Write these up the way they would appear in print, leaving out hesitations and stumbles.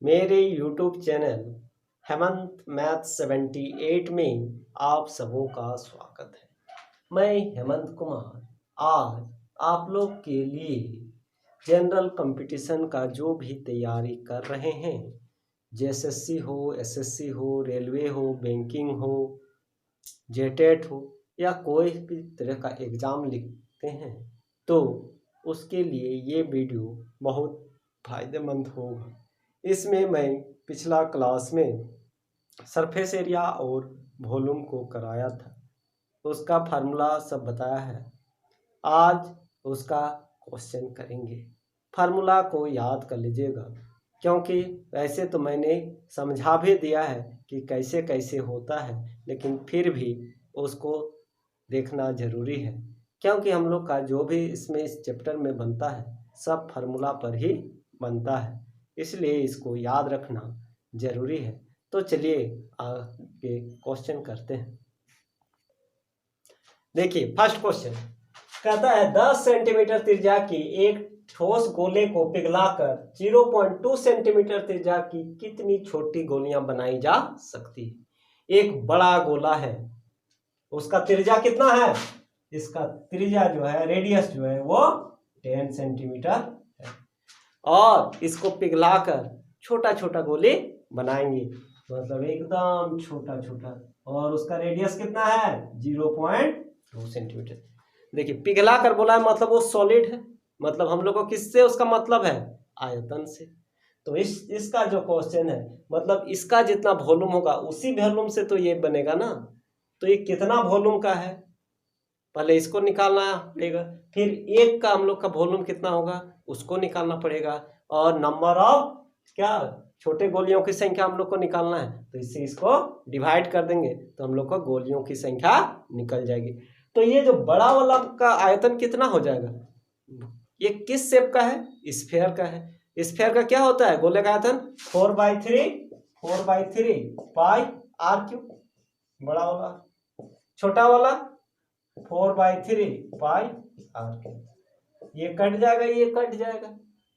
मेरे YouTube channel Hemant math 78 में आप सबों का स्वागत है। मैं हेमंत कुमार आज आप लोग के लिए जनरल कंपटीशन का जो भी तैयारी कर रहे हैं, जेएसएससी हो, एसएससी हो, रेलवे हो, बैंकिंग हो, जेटेट हो या कोई भी तरह का एग्ज़ाम लिखते हैं, तो उसके लिए ये वीडियो बहुत फायदेमंद होगा। इसमें मैं पिछला क्लास में सरफेस एरिया और वॉल्यूम को कराया था, उसका फार्मूला सब बताया है। आज उसका क्वेश्चन करेंगे। फार्मूला को याद कर लीजिएगा, क्योंकि वैसे तो मैंने समझा भी दिया है कि कैसे कैसे होता है, लेकिन फिर भी उसको देखना ज़रूरी है, क्योंकि हम लोग का जो भी इसमें इस चैप्टर में बनता है सब फार्मूला पर ही बनता है, इसलिए इसको याद रखना ज़रूरी है। तो चलिए आगे क्वेश्चन करते हैं। देखिए फर्स्ट क्वेश्चन कहता है 10 सेंटीमीटर त्रिज्या की एक ठोस गोले को पिघलाकर 0.2 सेंटीमीटर त्रिज्या की कितनी छोटी गोलियां बनाई जा सकती है। एक बड़ा गोला है, उसका त्रिज्या कितना है, इसका त्रिज्या जो है, रेडियस जो है वो 10 सेंटीमीटर है, और इसको पिघलाकर छोटा छोटा गोले बनाएंगे, मतलब एकदम छोटा छोटा, और उसका रेडियस कितना है 0.2 सेंटीमीटर। देखिए पिघला कर बोला है मतलब वो सॉलिड है, मतलब हम लोग को किससे उसका मतलब है, आयतन से। तो इसका जो क्वेश्चन है, मतलब इसका जितना वॉल्यूम होगा उसी वॉल्यूम से तो ये बनेगा ना। तो ये कितना वॉल्यूम का है, पहले इसको निकालना पड़ेगा, फिर एक का हम लोग का वॉल्यूम कितना होगा उसको निकालना पड़ेगा, और नंबर ऑफ क्या छोटे गोलियों की संख्या हम लोग को निकालना है, तो इससे इसको डिवाइड कर देंगे तो हम लोग को गोलियों की संख्या निकल जाएगी। तो ये जो बड़ा वाला का आयतन कितना हो जाएगा, ये किस शेप का है, स्फेयर का है। स्फेयर का क्या होता है, गोले का आयतन 4/3 पाई आर क्यूब, बड़ा वाला। छोटा वाला 4/3 पाई आर क्यूब। ये कट जाएगा, ये कट जाएगा,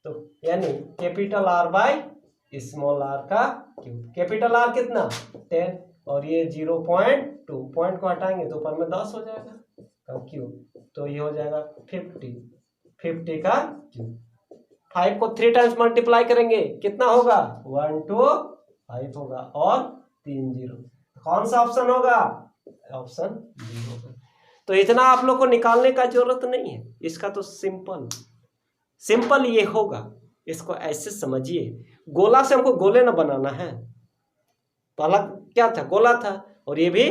तो यानी capital R by small R का क्यूब। कैपिटल आर कितना 10, और ये 0.2, पॉइंट को हटाएंगे तो ऊपर में 10 हो जाएगा का क्यूब, तो ये हो जाएगा 50 का क्यूब। 5 को 3 टाइम्स मल्टीप्लाई करेंगे कितना होगा 1 to 5 होगा, और 3 0। कौन सा ऑप्शन होगा, ऑप्शन बी होगा। तो इतना आप लोग को निकालने का जरूरत नहीं है, इसका तो सिंपल ये होगा। इसको ऐसे समझिए, गोला से हमको गोले ना बनाना है, पहला क्या था, गोला था, और ये भी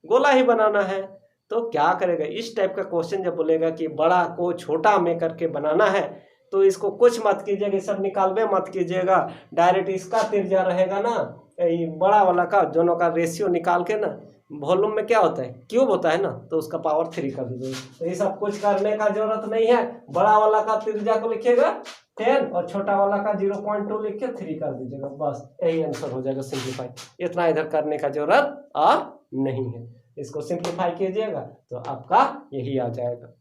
गोला ही बनाना है। तो क्या करेगा, इस टाइप का क्वेश्चन जब बोलेगा कि बड़ा को छोटा में करके बनाना है, तो इसको कुछ मत कीजिएगा, सब निकालबे मत कीजिएगा, डायरेक्ट इसका त्रिज्या रहेगा ना, बड़ा वाला का दोनों का रेशियो निकाल के ना, वॉल्यूम में क्या होता है क्यूब होता है ना, तो उसका पावर 3 कर दीजिएगा। तो ये सब कुछ करने का जरूरत नहीं है, बड़ा वाला का त्रिज्या को लिखिएगा 10 और छोटा वाला का 0.2 लिख के 3 कर दीजिएगा, बस यही आंसर हो जाएगा सिंप्लीफाई। इतना इधर करने का जरूरत और नहीं है, इसको सिंप्लीफाई कीजिएगा तो आपका यही आ जाएगा,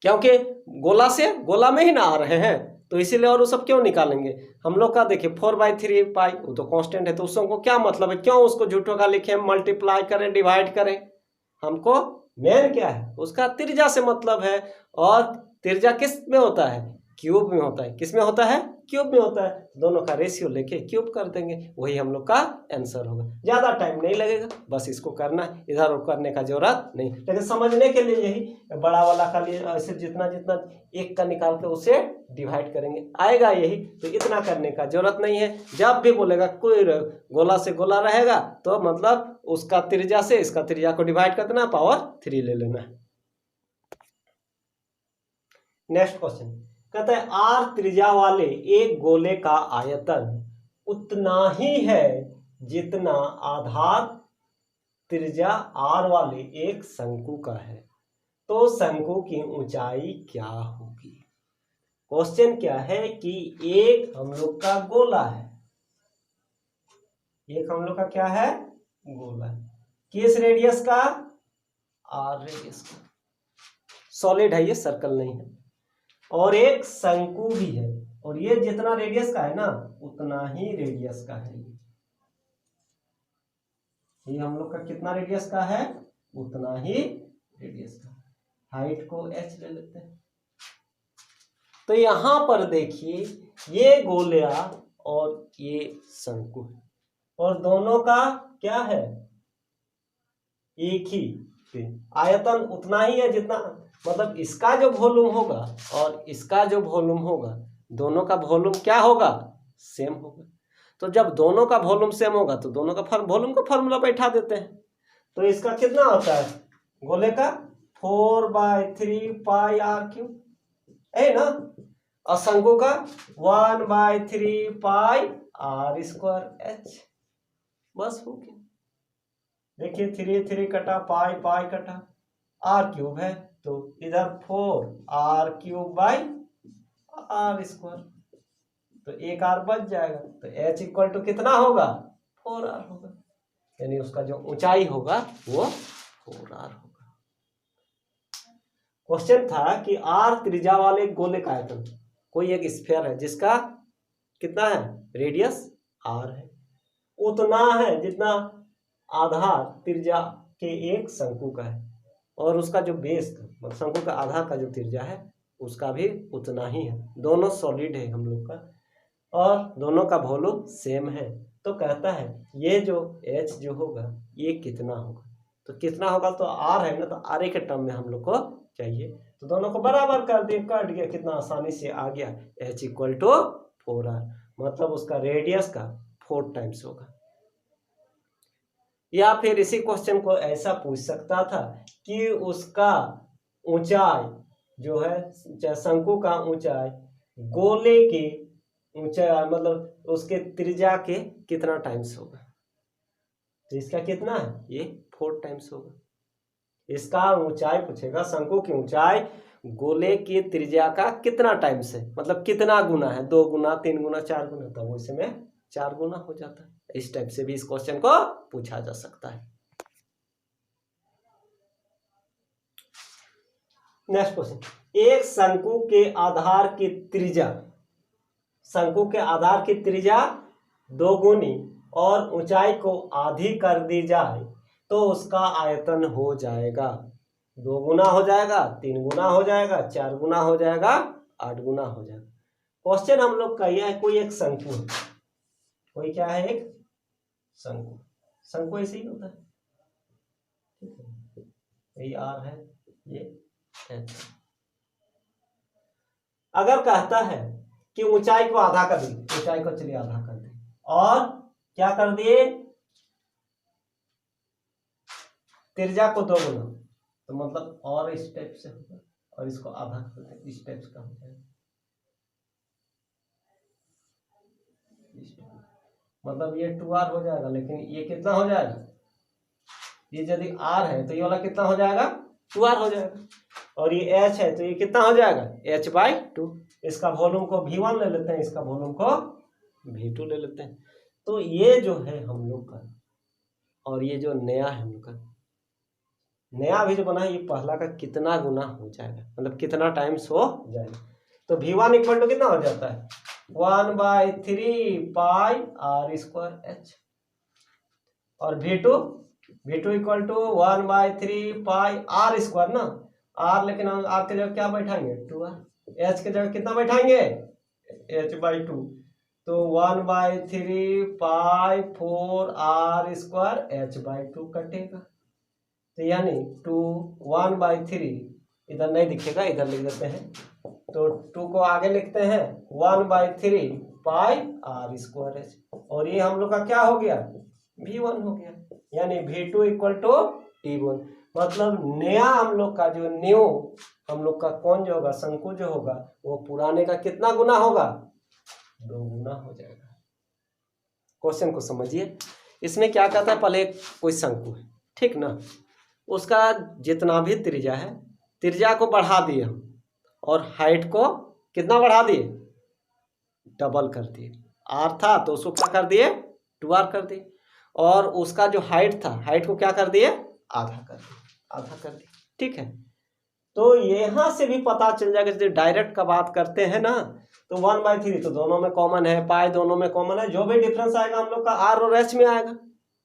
क्योंकि गोला से गोला में ही ना आ रहे हैं, तो इसीलिए और वो सब क्यों निकालेंगे हम लोग का। देखिए 4/3 पाई वो तो कांस्टेंट है, तो उसको क्या मतलब है, क्यों उसको झूठों का लिखे, मल्टीप्लाई करें डिवाइड करें, हमको मेन क्या है उसका त्रिज्या से मतलब है, और त्रिज्या किस में होता है, क्यूब में होता है। किस में होता है, क्यूब में होता है। दोनों का रेशियो लेके क्यूब कर देंगे, वही हम लोग का आंसर होगा। ज़्यादा टाइम नहीं लगेगा, बस इसको करना है, इधर उधर करने का जरूरत नहीं। लेकिन समझने के लिए यही बड़ा वाला का लिए ऐसे जितना जितना एक का निकाल के उसे डिवाइड करेंगे आएगा यही, तो इतना करने का जरूरत नहीं है। जब भी बोलेगा कोई गोला से गोला रहेगा तो मतलब उसका त्रिज्या से इसका त्रिज्या को डिवाइड कर देना, पावर 3 ले लेना है। नेक्स्ट क्वेश्चन कहता है आर त्रिज्या वाले एक गोले का आयतन उतना ही है जितना आधार त्रिज्या आर वाले एक शंकु का है, तो शंकु की ऊंचाई क्या होगी। क्वेश्चन क्या है कि एक हम लोग का गोला है, एक हम लोग का क्या है, गोला है, किस रेडियस का, आर रेडियस का, सॉलिड है ये, सर्कल नहीं है, और एक शंकु भी है। और ये जितना रेडियस का है ना उतना ही रेडियस का है। ये हम लोग का कितना रेडियस का है, उतना ही रेडियस का। हाइट को h ले लेते हैं। तो यहां पर देखिए ये गोलिया और ये शंकु है और दोनों का क्या है, एक ही आयतन उतना ही है जितना, मतलब इसका जो वॉल्यूम होगा और इसका जो वॉल्यूम होगा दोनों का वॉल्यूम क्या होगा, सेम होगा। तो जब दोनों का वॉल्यूम सेम होगा तो दोनों का वॉल्यूम का फॉर्मूला बैठा देते हैं। तो इसका कितना होता है गोले का 4/3 पाई आर क्यूब है ना, और शंकु का 1/3 पाई आर स्क्वायर एच। बस हो गया। देखिए 3 3 कटा, पाई पाई कटा, आर क्यूब है तो इधर 4 R cube by R square, तो एक आर बच जाएगा। तो h इक्वल टू कितना होगा 4r होगा, यानी उसका जो ऊंचाई होगा वो 4r होगा। क्वेश्चन था कि r त्रिज्या वाले गोले का आयतन, कोई एक स्फीयर है जिसका कितना है रेडियस r है, उतना है जितना आधार त्रिज्या के एक शंकु का है, और उसका जो बेस मतलब शंकु का आधार का जो त्रिज्या है उसका भी उतना ही है। दोनों सॉलिड है हम लोग का और दोनों का वॉल्यूम सेम है। तो कहता है ये जो h जो होगा ये कितना होगा, तो कितना होगा तो r है ना, तो r के टर्म में हम लोग को चाहिए। तो दोनों को बराबर कर दिए, कट गया, कितना आसानी से आ गया h इक्वल टू 4r, मतलब उसका रेडियस का 4 टाइम्स होगा। या फिर इसी क्वेश्चन को ऐसा पूछ सकता था कि उसका ऊंचाई जो है शंकु का ऊंचाई गोले की ऊंचाई मतलब उसके त्रिज्या के कितना टाइम्स होगा, तो इसका कितना है ये 4 टाइम्स होगा। इसका ऊंचाई पूछेगा, शंकु की ऊंचाई गोले की त्रिज्या का कितना टाइम्स है, मतलब कितना गुना है, 2 गुना 3 गुना 4 गुना, तो वो इसमें 4 गुना हो जाता है। इस टाइप से भी इस क्वेश्चन को पूछा जा सकता है। नेक्स्ट क्वेश्चन, एक शंकु के आधार की त्रिज्या, शंकु के आधार की त्रिज्या 2 गुनी और ऊंचाई को आधी कर दी जाए तो उसका आयतन हो जाएगा 2 गुना हो जाएगा, 3 गुना हो जाएगा, 4 गुना हो जाएगा, 8 गुना हो जाएगा। क्वेश्चन हम लोग का यह है, कोई एक शंकु है, कोई क्या है एक शंकु, शंकु ऐसे ही होता है, ठीक है, ये आर है ये एच। अगर कहता है कि ऊंचाई को आधा कर दी, ऊंचाई को चलिए आधा कर दे और क्या कर दिए त्रिज्या को 2 गुना, तो मतलब और इस टाइप से होगा, और इसको आधा कर दे इस टाइप का हो जाएगा, मतलब ये 2r हो जाएगा, लेकिन ये कितना हो जाएगा, ये यदि r है तो ये वाला कितना हो जाएगा 2r हो जाएगा, और ये h है तो ये कितना हो जाएगा h/2। इसका वॉल्यूम को v1 ले लेते हैं, इसका वॉल्यूम को v2 ले लेते हैं। तो ये जो है हम लोग का, और ये जो नया है हम लोग का, नया भी जो बना है ये पहला का कितना गुना हो जाएगा, मतलब कितना टाइम्स हो जाएगा। तो v1 इक्वल टू कितना हो जाता है 1/3 पाई आर स्क्वायर एच, और v2 equal to 1/3 pi are square ना, आर, लेकिन हम आर के जगह क्या बैठाएंगे 2r, एच के जगह कितना बैठाएंगे h/2, तो 1/3 पाई 4r स्क्वायर h/2 कटेगा, तो यानी 1/3 इधर नहीं दिखेगा, इधर लिख देते हैं, तो 2 को आगे लिखते हैं 1/3 पाई आर स्क्वायर एच, और ये हम लोग का क्या हो गया v1 हो गया, यानी v2 इक्वल टू t1, मतलब नया हम लोग का जो न्यू हम लोग का कौन जो होगा शंकु जो होगा वो पुराने का कितना गुना होगा 2 गुना हो जाएगा। क्वेश्चन को समझिए, इसमें क्या कहता है, पहले कोई शंकु है ठीक ना, उसका जितना भी त्रिज्या है त्रिज्या को बढ़ा दिए हम, और हाइट को कितना बढ़ा दिए डबल कर दिए, r था तो उसको क्या कर दिए 2r कर दिए, और उसका जो हाइट था हाइट को क्या कर दिए आधा कर दिए, ठीक है। तो यहाँ से भी पता चल जाएगा, जैसे डायरेक्ट का बात करते हैं ना, तो 1/3 तो दोनों में कॉमन है, पाई दोनों में कॉमन है, जो भी डिफरेंस आएगा हम लोग का आर और एच में आएगा,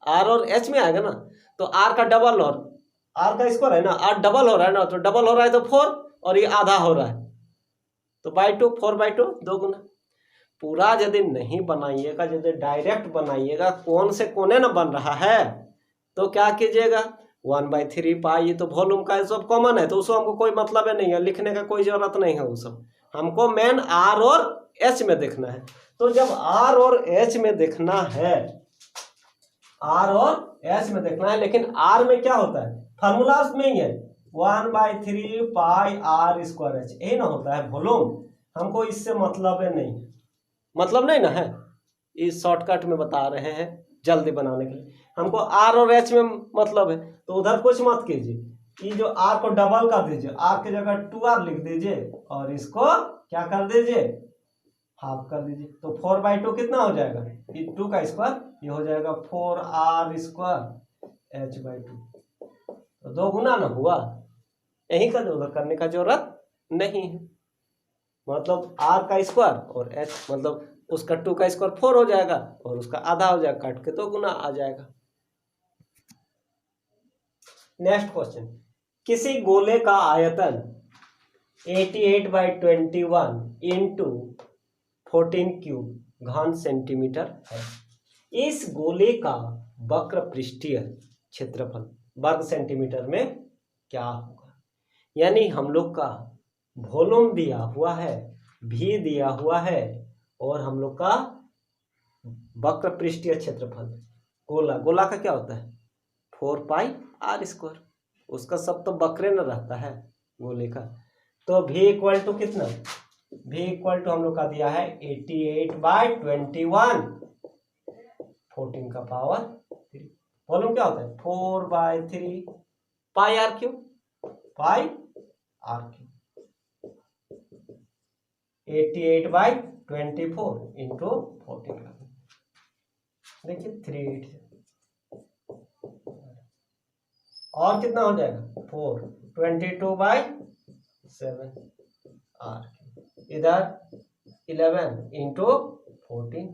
आर और एच में आएगा ना। तो आर का डबल और आर का स्क्वायर है ना, आर डबल हो रहा है ना, तो डबल हो रहा है तो 4 और ये आधा हो रहा है तो बाई 2, 4/2 2 गुना। पूरा यदि नहीं बनाइएगा, यदि डायरेक्ट बनाइएगा, कौन से कोने ना बन रहा है, तो क्या कीजिएगा 1/3 पाई, ये तो वॉल्यूम का सब कॉमन है, तो उसको हमको कोई मतलब है नहीं है, लिखने का कोई जरूरत नहीं है, वो सब हमको मेन आर और एच में देखना है। तो जब आर और एच में देखना है, आर और एच में देखना है, लेकिन आर में क्या होता है, फार्मूला में ही है 1/3 पाई आर स्क्वायर एच, यही ना होता है वॉल्यूम। हमको इससे मतलब है नहीं, मतलब नहीं ना है, इस शॉर्टकट में बता रहे हैं जल्दी बनाने के लिए। हमको आर और एच में मतलब है, तो उधर कुछ मत कीजिए, ये जो आर को डबल कर दीजिए, आर की जगह 2r लिख दीजिए और इसको क्या कर दीजिए, हाफ कर दीजिए। तो 4/2 कितना हो जाएगा, ये 2 का स्क्वायर, ये हो जाएगा 4r स्क्वायर h/2, तो 2 गुना ना हुआ, यही का उधर करने का जरूरत नहीं है। मतलब r का स्क्वायर और h मतलब उसका 2 का स्क्वायर 4 हो जाएगा और उसका आधा हो जाएगा, काट के 2 गुना आ जाएगा। नेक्स्ट क्वेश्चन, किसी गोले का आयतन 88/21 इंटू 14 क्यूब घन सेंटीमीटर है। इस गोले का वक्र पृष्ठीय क्षेत्रफल वर्ग सेंटीमीटर में क्या होगा। यानी हम लोग का वॉल्यूम दिया हुआ है, भी दिया हुआ है, और हम लोग का वक्र पृष्ठीय क्षेत्रफल, गोला, गोला का क्या होता है 4πr², उसका सब तो वक्रे न रहता है गोले का। तो v इक्वल टू कितना, v इक्वल टू हम लोग का दिया है 88/21 14 का पावर 3। वॉल्यूम क्या होता है 4/3 πr³ πr³ 88/24 इंटू 14 का, देखिए 38 और कितना हो जाएगा 4 22/7 r, इधर 11 इंटू 14,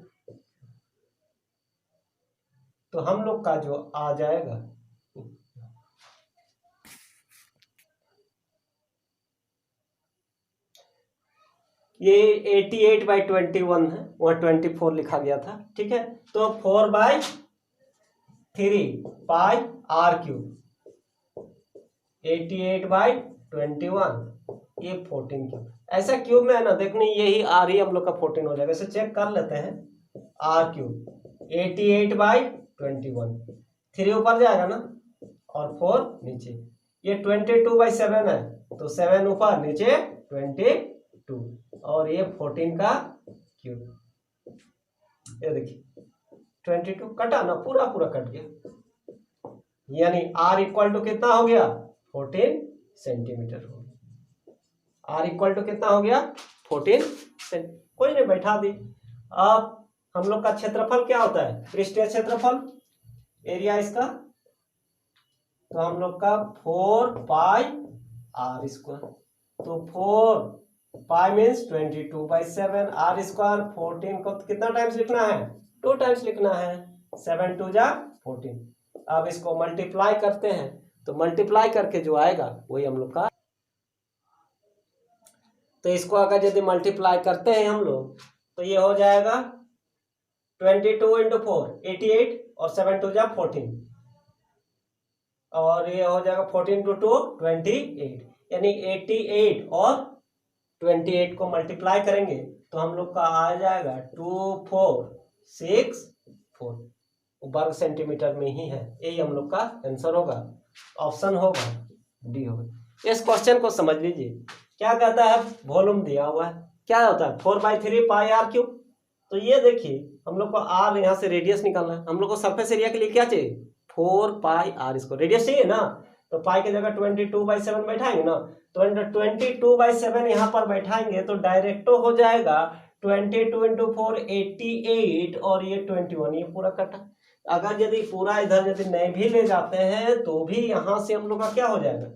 तो हम लोग का जो आ जाएगा ये 88/21 है, वह 24 लिखा गया था, ठीक है। तो 4/3 πr³, 88/21 ये 14 क्यूब, ऐसा क्यूब में है ना, देखने यही आर ही हम लोग का 14 हो जाएगा। इसे चेक कर लेते हैं, r³ 88/21, 3 ऊपर जाएगा ना और 4 नीचे, ये 22/7 है, तो 7 ऊपर नीचे 22, और ये 14 का क्यूब, ये देखिए 22 कटा ना, पूरा पूरा कट गया, यानी r इक्वल टू कितना हो गया 14 सेंटीमीटर हो गया। r इक्वल टू कितना हो गया 14 सेंटीमीटर, कोई नहीं बैठा दी। अब हम लोग का क्षेत्रफल क्या होता है, पृष्ठीय क्षेत्रफल, एरिया इसका, तो हम लोग का 4πr², तो 4 मीन्स 22/7, r² 14 को कितना टाइम्स लिखना है 2 टाइम्स लिखना है, 7 2 जा 14। अब इसको मल्टीप्लाई करते हैं, तो मल्टीप्लाई करके जो आएगा वही हम लोग का, तो इसको अगर यदि मल्टीप्लाई करते हैं हम लोग, तो ये हो जाएगा 22 इंटू 4 88 और 7 2 जा 14, और ये हो जाएगा 14 इंटू 2 28, यानी 88 और 28 को मल्टीप्लाई करेंगे तो हम लोग का आ जाएगा 2464 वर्ग सेंटीमीटर में ही है, यही हम लोग का आंसर होगा, ऑप्शन होगा डी होगा। इस क्वेश्चन को समझ लीजिए, क्या कहता है, वॉल्यूम दिया हुआ है, क्या होता है 4/3 πr³, तो ये देखिए हम लोग को आर, यहाँ से रेडियस निकालना है, हम लोग को सरफेस एरिया के लिए क्या चाहिए 4πr², रेडियस चाहिए ना, तो पाई की जगह 22/7 बैठाएंगे ना, तो 22/7 यहाँ पर बैठाएंगे तो डायरेक्ट हो जाएगा 22 इंटू 4 88 और ये 21, ये पूरा कटा। अगर यदि पूरा इधर यदि नहीं भी ले जाते हैं तो भी यहाँ से हम लोग का क्या हो जाएगा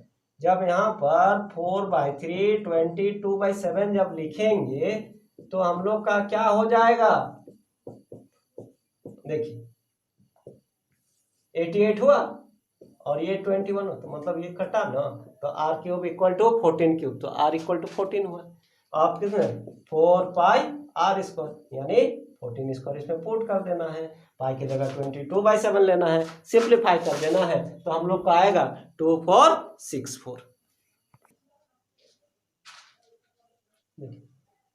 जब यहाँ पर 4/3 22/7 जब लिखेंगे तो हम लोग का क्या हो जाएगा, देखिए 88 हुआ और ये 21 हुआ, तो मतलब ये कटा ना, तो r cube equal to 14 cube, तो r इक्वल टू 14 हुआ। आप कितने 4πr², यानी 14 स्क्वायर इसमें पुट कर देना है, पाई की जगह 22/7 लेना है, सिंप्लीफाई कर देना है, तो हम लोग का आएगा 2464।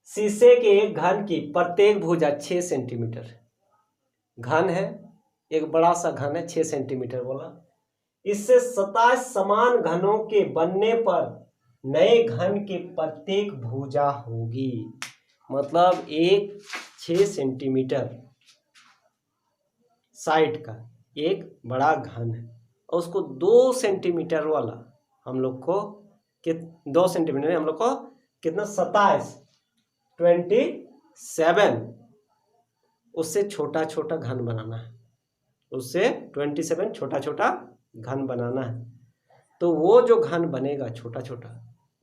शीशे के घन की प्रत्येक भुजा 6 सेंटीमीटर घन है, एक बड़ा सा घन है 6 सेंटीमीटर बोला, इससे 27 समान घनों के बनने पर नए घन के प्रत्येक भुजा होगी। मतलब एक 6 सेंटीमीटर साइड का एक बड़ा घन है और उसको 2 सेंटीमीटर वाला हम लोग को 2 सेंटीमीटर हम लोग को कितना 27 उससे छोटा छोटा घन बनाना है, उससे 27 छोटा छोटा घन बनाना है। तो वो जो घन बनेगा छोटा छोटा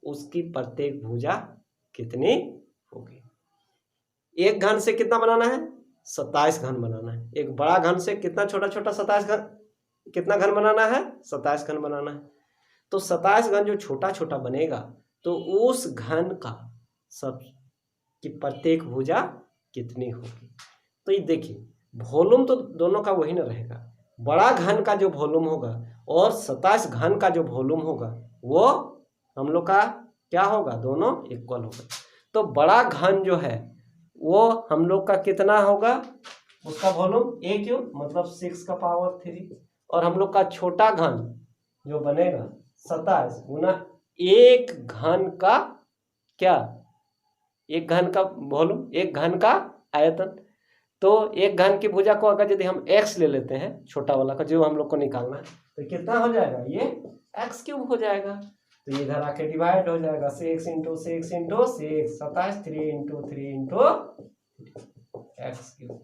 उसकी प्रत्येक भुजा कितनी होगी। एक घन से कितना बनाना है 27 घन बनाना है, एक बड़ा घन से कितना छोटा छोटा 27 घन, कितना घन बनाना है 27 घन बनाना है। तो 27 घन जो छोटा छोटा बनेगा तो उस घन का सब की प्रत्येक भुजा कितनी होगी। तो ये देखिए वॉल्यूम तो दोनों का वही ना रहेगा, बड़ा घन का जो वॉल्यूम होगा और 27 घन का जो वॉल्यूम होगा वो हम लोग का क्या होगा, दोनों इक्वल होगा। तो बड़ा घन जो है वो हम लोग का कितना होगा, उसका वॉल्यूम a क्यूब मतलब 6 का पावर 3, और हम लोग का छोटा घन जो बनेगा 27 गुना एक घन का क्या, एक घन का वॉल्यूम, एक घन का आयतन। तो एक घन की भुजा को अगर यदि हम x ले लेते हैं छोटा वाला का जो हम लोग को निकालना है तो कितना हो जाएगा, ये x क्यूब हो जाएगा। तो ये इधर आके डिवाइड हो जाएगा 6 × 6 × 6 27 3 × 3 × x क्यूब,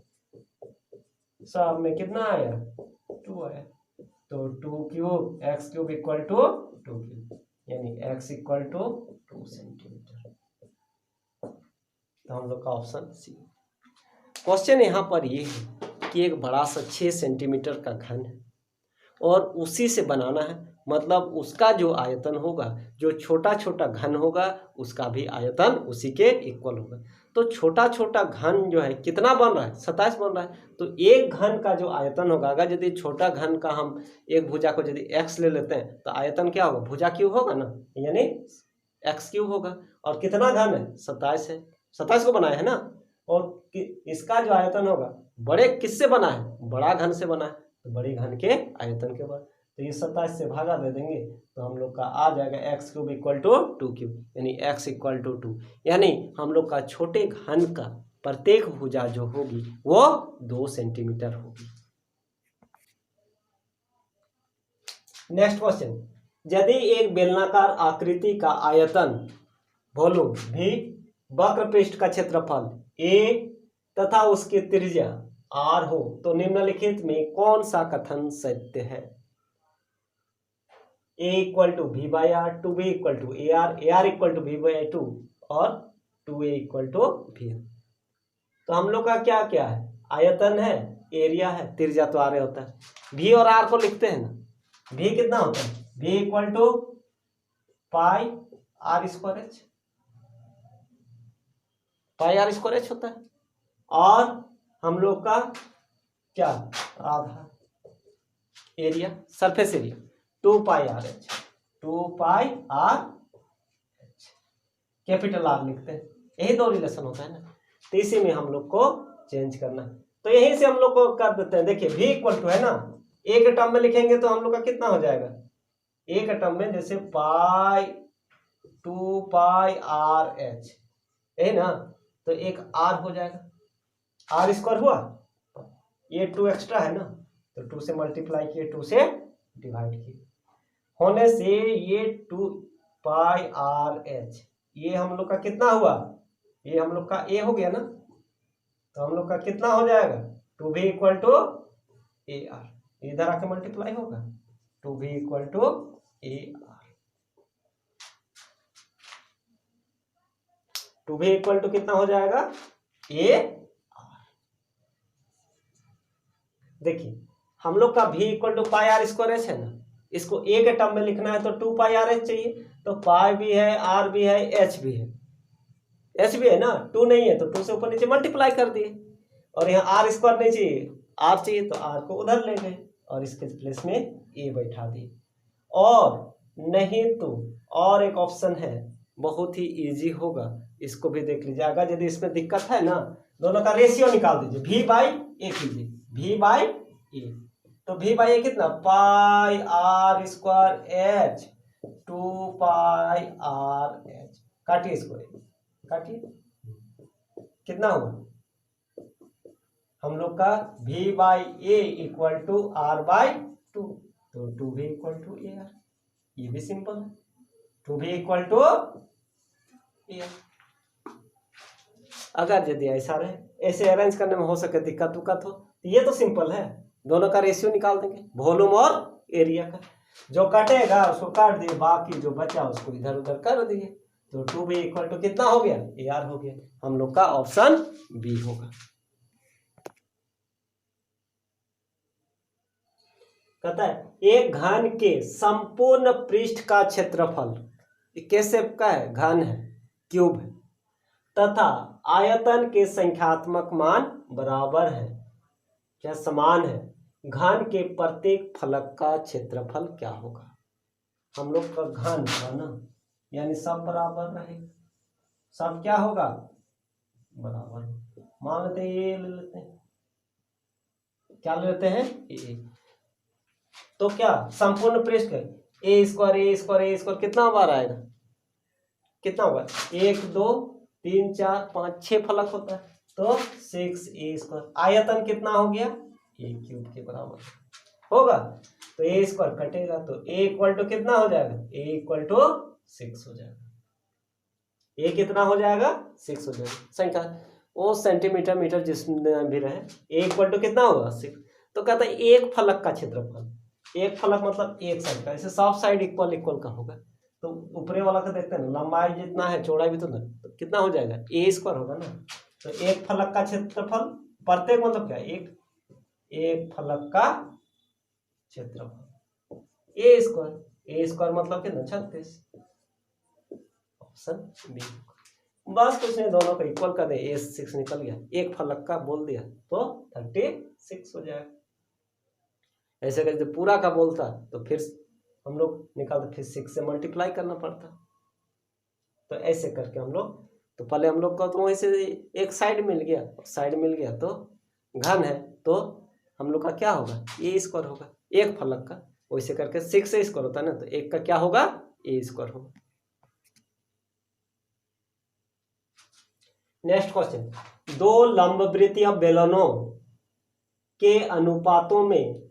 सब में कितना आया 2 आया। तो 2 cube x cube equal to 2 cube, यानी x इक्वल टू 2 सेंटीमीटर। तो हम लोग का ऑप्शन सी। क्वेश्चन यहाँ पर ये है कि एक बड़ा सा 6 सेंटीमीटर का घन है और उसी से बनाना है, मतलब उसका जो आयतन होगा, जो छोटा छोटा घन होगा उसका भी आयतन उसी के इक्वल होगा। तो छोटा छोटा घन जो है कितना बन रहा है 27 बन रहा है, तो एक घन का जो आयतन होगा, अगर यदि छोटा घन का हम एक भुजा को यदि x ले लेते हैं तो आयतन क्या होगा, भुजा क्यूब होगा ना, यानी x क्यूब होगा। और कितना घन है 27 है, 27 को बनाया है ना, और इसका जो आयतन होगा बड़े किससे बना है, बड़ा घन से बना है, तो बड़े घन के आयतन के बाद तो ये 27 से भागा दे देंगे तो हम लोग का आ जाएगा x cube equal to 2 cube, यानी x इक्वल टू 2, यानी हम लोग का छोटे घन का प्रत्येक भुजा जो होगी वो 2 सेंटीमीटर होगी। नेक्स्ट क्वेश्चन, यदि एक बेलनाकार आकृति का आयतन वॉल्यूम भी वक्र पृष्ठ का क्षेत्रफल a तथा उसकी त्रिज्या r हो तो निम्नलिखित में कौन सा कथन सत्य है। a equal to v/r, 2b equal to ar equal to v/2 और 2a इक्वल टू v। तो हम लोग का क्या क्या है, आयतन है, एरिया है, त्रिज्या तो r होता है। v और r को लिखते हैं ना, v कितना होता है, v equal to pi r square h, pi r square h होता है, और हम लोग का क्या आधा एरिया, सरफेस एरिया 2 पाई r h, 2 पाई r h, कैपिटल R लिखते हैं। यही दो रिलेशन होता है ना, तो इसी में हम लोग को चेंज करना है। तो यहीं से हम लोग को कर देते हैं, देखिए v इक्वल टू है ना, एक टर्म में लिखेंगे तो हम लोग का कितना हो जाएगा, एक टर्म में जैसे पाई 2 पाई r h, यही ना, तो एक r हो जाएगा, r स्क्वायर हुआ, ये 2 एक्स्ट्रा है ना, तो 2 से मल्टीप्लाई किए, 2 से डिवाइड किए, होने से ये 2 पाई r h, ये हम लोग का कितना हुआ, ये हम लोग का a हो गया ना, तो हम लोग का कितना हो जाएगा 2b इक्वल टू ar, इधर आके मल्टीप्लाई होगा 2b equal to ar, 2v equal to कितना हो जाएगा ए आर। देखिए हम लोग का v equal to pi are square H है ना, इसको ए के टर्म में लिखना है तो 2 पाई आर एच चाहिए, तो पाई भी है, आर भी है, एच भी है, एच भी है ना, 2 नहीं है तो 2 से ऊपर नीचे मल्टीप्लाई कर दिए, और यहाँ आर स्क्वायर नहीं चाहिए, आर चाहिए तो आर को उधर ले गए और इसके प्लेस में ए बैठा दिए। और नहीं तो और एक ऑप्शन है, बहुत ही इजी होगा, इसको भी देख लीजिए। अगर यदि इसमें दिक्कत है ना, दोनों का रेशियो निकाल दीजिए, v बाई ए कीजिए, v बाई ए, तो v बाई ए कितना, pi are square h 2 pi r h, काटिए इसको, काटिए, कितना हुआ हम लोग का v by A equal to r by 2, तो 2v equal to A R, ये भी सिंपल है, 2v equal to A R. अगर यदि ऐसा रहे, ऐसे अरेंज करने में हो सके दिक्कत उक्कत हो, तो ये तो सिंपल है, दोनों का रेशियो निकाल देंगे, वॉल्यूम और एरिया का, जो कटेगा उसको काट दिए, बाकी जो बचा उसको इधर उधर कर दिए, तो 2v इक्वल टू कितना हो गया, ए आर हो गया। हम लोग का ऑप्शन बी होगा। कहता है एक घन के संपूर्ण पृष्ठ का क्षेत्रफल, कैसे का है, घन है, क्यूब है, तथा आयतन के संख्यात्मक मान बराबर है, क्या समान है, घन के प्रत्येक फलक का क्षेत्रफल क्या होगा। हम लोग का घन है ना, यानी सब बराबर रहेगा, सब क्या होगा, बराबर। मान लेते हैं ये ले लेते हैं, क्या ले लेते हैं ए, तो क्या संपूर्ण पृष्ठ ए स्क्वायर ए स्क्वायर ए स्क्वायर कितना बार आएगा, कितना होगा, 1 2 3 4 5 6 फलक होता है, तो 6 ए स्क्वायर, आयतन कितना हो गया, ए क्यूब के बराबर होगा, तो ए स्क्वायर कटेगा, तो ए इक्वल टू कितना हो जाएगा, ए इक्वल टू 6 हो जाएगा, ए कितना हो जाएगा 6 हो जाएगा, संख्या वो सेंटीमीटर मीटर जिसमें भी रहे, ए इक्वल टू कितना होगा 6। तो कहता है एक फलक का क्षेत्रफल, एक फलक मतलब एक साइड का, ऐसे सब साइड इक्वल इक्वल का होगा, तो ऊपरे वाला का देखते हैं ना, लंबाई जितना है चौड़ाई भी तो ना, तो कितना हो जाएगा ए स्क्वायर होगा ना, तो एक फलक का क्षेत्रफल, प्रत्येक मतलब क्या, एक फलक का क्षेत्रफल ए स्क्वायर मतलब कितना 36, ऑप्शन बी। बस कुछ नहीं, दोनों को इक्वल कर दे, ए 6 निकल गया, एक फलक का बोल दिया तो 36 हो जाएगा। ऐसे करके पूरा का बोलता तो फिर हम लोग निकालते, फिर 6 से मल्टीप्लाई करना पड़ता, तो ऐसे करके हम लोग, तो पहले हम लोग को तो वहीं से एक साइड मिल गया तो घन है, तो हम लोग का क्या होगा, ए स्क्वायर होगा, एक फलक का, वैसे करके 6 से स्क्वायर होता है ना, तो एक का क्या होगा, ए स्क्वायर होगा। नेक्स्ट क्वेश्चन, दो लंबवृत्तीय बेलनों के अनुपातों में,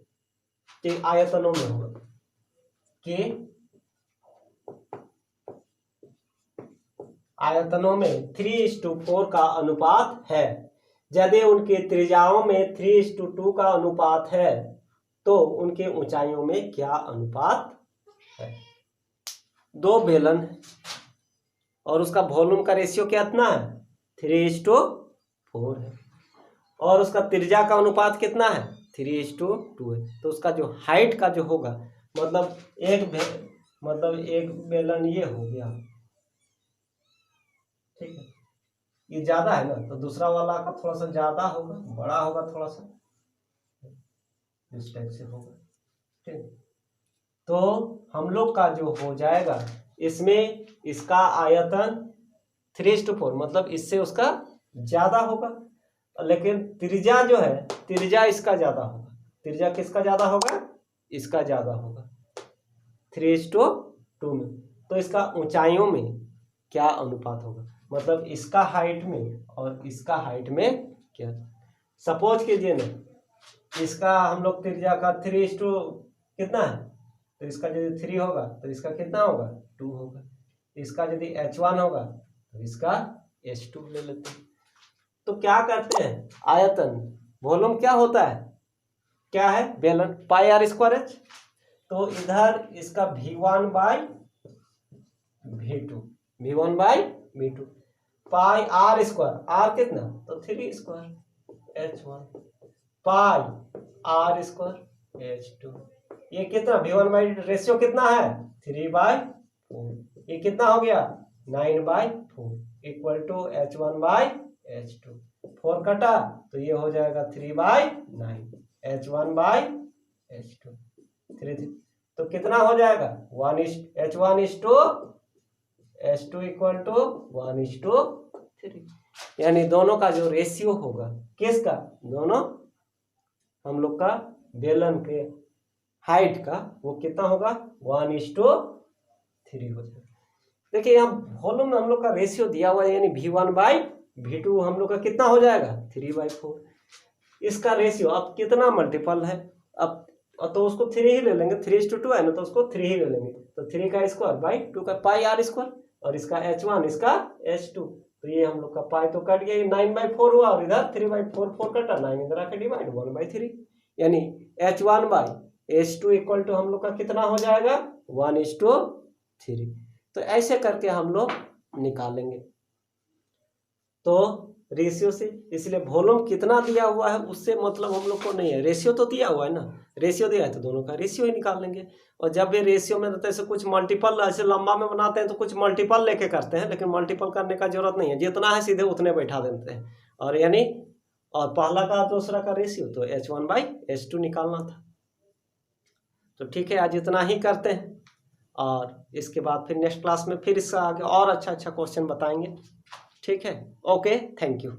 के आयतनों में होगा, के आयतनों में 3:4 का अनुपात है, यदि उनके त्रिज्याओं में 3:2 का अनुपात है, तो उनके ऊंचाइयों में क्या अनुपात है। दो बेलन है और उसका वॉल्यूम का रेशियो कितना है, 3:4 है, और उसका त्रिज्या का अनुपात कितना है, 3:2 है, तो उसका जो हाइट का जो होगा, मतलब एक बेलन ये हो गया, ठीक है, ये ज्यादा है ना, तो दूसरा वाला का थोड़ा सा ज्यादा होगा, बड़ा होगा थोड़ा सा, इस टाइप से होगा, ठीक। तो हम लोग का जो हो जाएगा, इसमें इसका आयतन 3:4, मतलब इससे उसका ज्यादा होगा, लेकिन त्रिज्या जो है, त्रिज्या इसका ज्यादा होगा, त्रिज्या किसका ज्यादा होगा, इसका ज्यादा होगा 3:2 में, तो इसका ऊंचाइयों में क्या अनुपात होगा, मतलब इसका हाइट में और इसका हाइट में क्या, सपोज कीजिए ना, इसका हम लोग त्रिज्या का 3:2 कितना है, तो इसका यदि 3 होगा तो इसका कितना होगा 2 होगा, इसका यदि h1 होगा तो इसका h2 ले लेते हैं। तो क्या करते हैं, आयतन वॉल्यूम क्या होता है, क्या है, बेलन, पाई आर स्क्वायर एच, तो इधर इसका v1/v2, pi are square, are कितना तो 3 square H1 pi are square H2। ये कितना V1/, रेशियो कितना है 3/4, ये कितना हो गया 9/4 इक्वल टू H1/H2। 4 कटा तो ये हो जाएगा 3/9 H1/H2 3। तो कितना हो जाएगा H1:H2 इक्वल टू 1:3, यानी दोनों का जो रेशियो होगा किसका, दोनों हम लोग का बेलन के हाइट का वो कितना होगा 1:3 हो जाएगा। देखिए यहाँ वॉल्यूम में हम लोग का रेशियो दिया हुआ है, यानी V1/V2 हम लोग का कितना हो जाएगा 3/4। इसका रेशियो अब कितना मल्टीपल है, अब तो उसको 3 ही ले लेंगे, 3:2 है ना, तो उसको 3 ही ले लेंगे, तो 3 का स्क्वायर बाई 2 का पाई आर स्क्वायर, और इसका H1 इसका H2, तो ये हम लोग का पाई तो कट गया, 9/4 हुआ, और इधर 3/4 4 कटा, 9 इधर आके डिवाइड 1/3, यानी H1/H2 इक्वल टू हम लोग का कितना हो जाएगा 1:3। तो ऐसे करके हम लोग निकालेंगे तो रेशियो से, इसलिए वॉल्यूम कितना दिया हुआ है उससे मतलब हम लोग को नहीं है, रेशियो तो दिया हुआ है ना, रेशियो दिया है तो दोनों का रेशियो ही निकाल लेंगे। और जब ये रेशियो में रहता है ऐसे कुछ मल्टीपल, ऐसे लंबा में बनाते हैं तो कुछ मल्टीपल लेके करते हैं, लेकिन मल्टीपल करने का जरूरत नहीं है, जितना है सीधे उतने बैठा देते हैं, और यानी और पहला का दूसरा का रेशियो तो H1/H2 निकालना था। तो ठीक है, आज इतना ही करते हैं, और इसके बाद फिर नेक्स्ट क्लास में फिर इसका आगे और अच्छा क्वेश्चन बताएंगे। ठीक है, ओके, थैंक यू।